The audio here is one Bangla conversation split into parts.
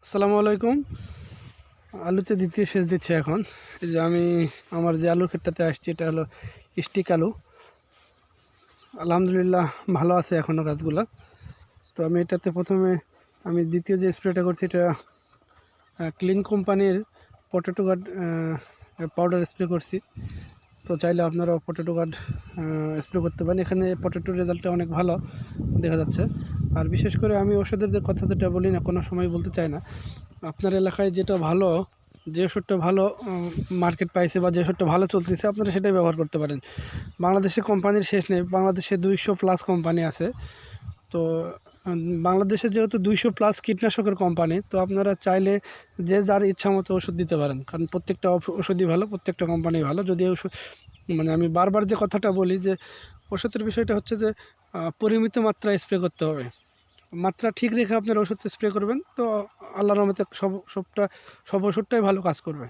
আসসালামু আলাইকুম। আলুতে দ্বিতীয় সেচ দিচ্ছে এখন। এই যে আমি আমার যে আলুর ক্ষেতটাতে আসছি এটা হলো স্টিক আলু। আলহামদুলিল্লাহ ভালো আছে এখনও গাছগুলো। তো আমি এটাতে প্রথমে দ্বিতীয় যে স্প্রেটা করছি এটা ক্লিন কোম্পানির পটেটো গার্ড পাউডার স্প্রে করছি। তো চাইলে আপনারাও পটেটো গার্ড স্প্রে করতে পারেন। এখানে পটেটোর রেজাল্টটা অনেক ভালো দেখা যাচ্ছে। আর বিশেষ করে আমি ওষুধের যে কথা যেটা বলি না, কোনো সময় বলতে চাই না। আপনার এলাকায় যেটা ভালো, যে ওষুধটা ভালো মার্কেট পাইছে বা যে ওষুধটা ভালো চলতেছে আপনারা সেটাই ব্যবহার করতে পারেন। বাংলাদেশে কোম্পানির শেষ নেই, বাংলাদেশে 200+ কোম্পানি আছে। তো বাংলাদেশে যেহেতু 200+ কীটনাশকের কোম্পানি, তো আপনারা চাইলে যে যার ইচ্ছা মতো ওষুধ দিতে পারেন, কারণ প্রত্যেকটা ওষুধই ভালো, প্রত্যেকটা কোম্পানি ভালো। যদি ওষুধ আমি বারবার যে কথাটা বলি যে ওষুধের বিষয়টা হচ্ছে যে পরিমিত মাত্রায় স্প্রে করতে হবে। মাত্রা ঠিক রেখে আপনার ওষুধ স্প্রে করবেন, তো আল্লাহর রহমতে সব ওষুধটাই ভালো কাজ করবে।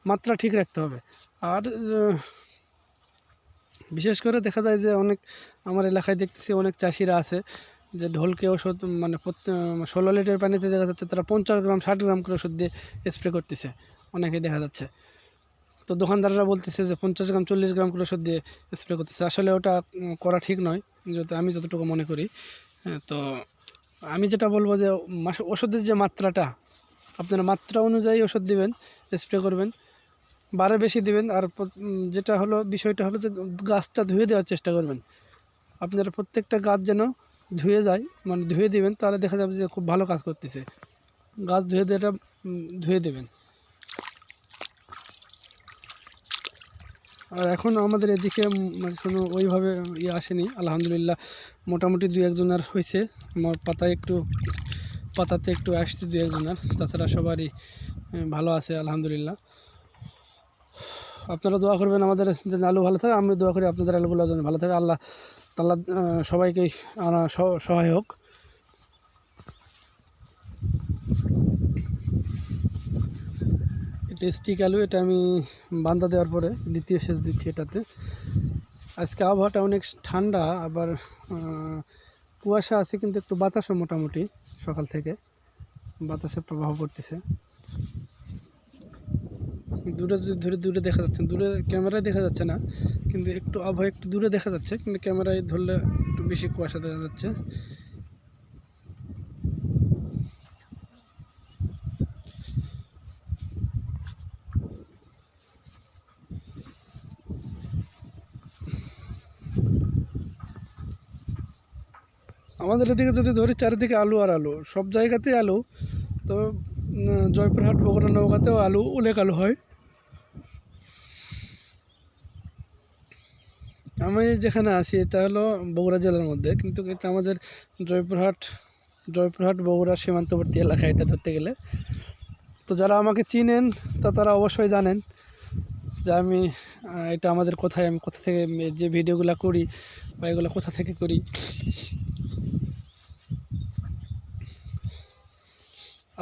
মাত্রা ঠিক রাখতে হবে। আর বিশেষ করে দেখা যায় যে আমার এলাকায় দেখতেছি অনেক চাষিরা আছে যে ঢোলকে ওষুধ 16 লিটার পানিতে দেখা যাচ্ছে তারা 50 গ্রাম 60 গ্রাম করে ওষুধ দিয়ে স্প্রে করতেছে, অনেকেই দেখা যাচ্ছে। তো দোকানদাররা বলতেছে যে 50 গ্রাম 40 গ্রাম করে ওষুধ দিয়ে স্প্রে করতেছে। আসলে ওটা করা ঠিক নয়, আমি যতটুকু মনে করি। হ্যাঁ, তো আমি যেটা বলবো যে ওষুধের যে মাত্রাটা, আপনারা মাত্রা অনুযায়ী ওষুধ দিবেন, স্প্রে করবেন, বারে বেশি দিবেন। আর যেটা হলো বিষয়টা হলো যে গাছটা ধুয়ে দেওয়ার চেষ্টা করবেন। আপনারা প্রত্যেকটা গাছ যেন ধুয়ে যায়, ধুয়ে দিবেন, তাহলে দেখা যাবে যে খুব ভালো কাজ করতেছে। গাছ ধুয়ে দেবেন। আর এখন আমাদের এদিকে কোনো ওইভাবে আসেনি, আলহামদুলিল্লাহ। মোটামুটি 2-1 জনের হয়েছে। আমার পাতাতে একটু আসছে 2-1 জনের, তাছাড়া সবারই ভালো আছে আলহামদুলিল্লাহ। আপনারা দোয়া করবেন আমাদের যেন আলু ভালো থাকে, আমি দোয়া করি আপনাদের আলুগুলো যেন ভালো থাকে। আল্লাহ তাআলা সবাইকেই সহায় হোক। এটা স্টিক আলু, এটা আমি বান্দা দেওয়ার পরে দ্বিতীয় সেচ দিচ্ছি এটাতে। আজকে আবহাওয়াটা অনেক ঠান্ডা, আবার কুয়াশা আছে, কিন্তু একটু বাতাসও মোটামুটি সকাল থেকে বাতাসের প্রভাব পড়তেছে। দূরে দেখা যাচ্ছে, দূরে ক্যামেরায় দেখা যাচ্ছে না, কিন্তু একটু আবহাওয়া একটু দূরে দেখা যাচ্ছে, কিন্তু ক্যামেরায় ধরলে একটু বেশি কুয়াশা দেখা যাচ্ছে। আমাদের এদিকে যদি ধরি চারিদিকে আলু আর আলু, সব জায়গাতেই আলু। তো জয়পুরহাট, বগুড়া, নওগাঁতেও আলু, অনেক আলু হয়। আমি যেখানে আছি এটা হলো বগুড়া জেলার মধ্যে, কিন্তু এটা আমাদের জয়পুরহাট বগুড়া সীমান্তবর্তী এলাকা এটা ধরতে গেলে। তো যারা আমাকে চিনেন তারা অবশ্যই জানেন যে এটা আমাদের কোথায়, আমি কোথা থেকে যে ভিডিওগুলো করি বা এগুলো কোথা থেকে করি।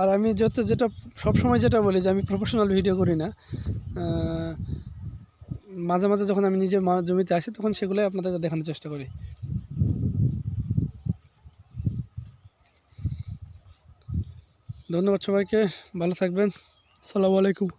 আর আমি যেটা সবসময় যেটা বলি যে আমি প্রফেশনাল ভিডিও করি না। মাঝে মাঝে যখন আমি নিজে জমিতে আসি তখন সেগুলোই আপনাদেরকে দেখানোর চেষ্টা করি। ধন্যবাদ সবাইকে, ভালো থাকবেন। আসসালামু আলাইকুম।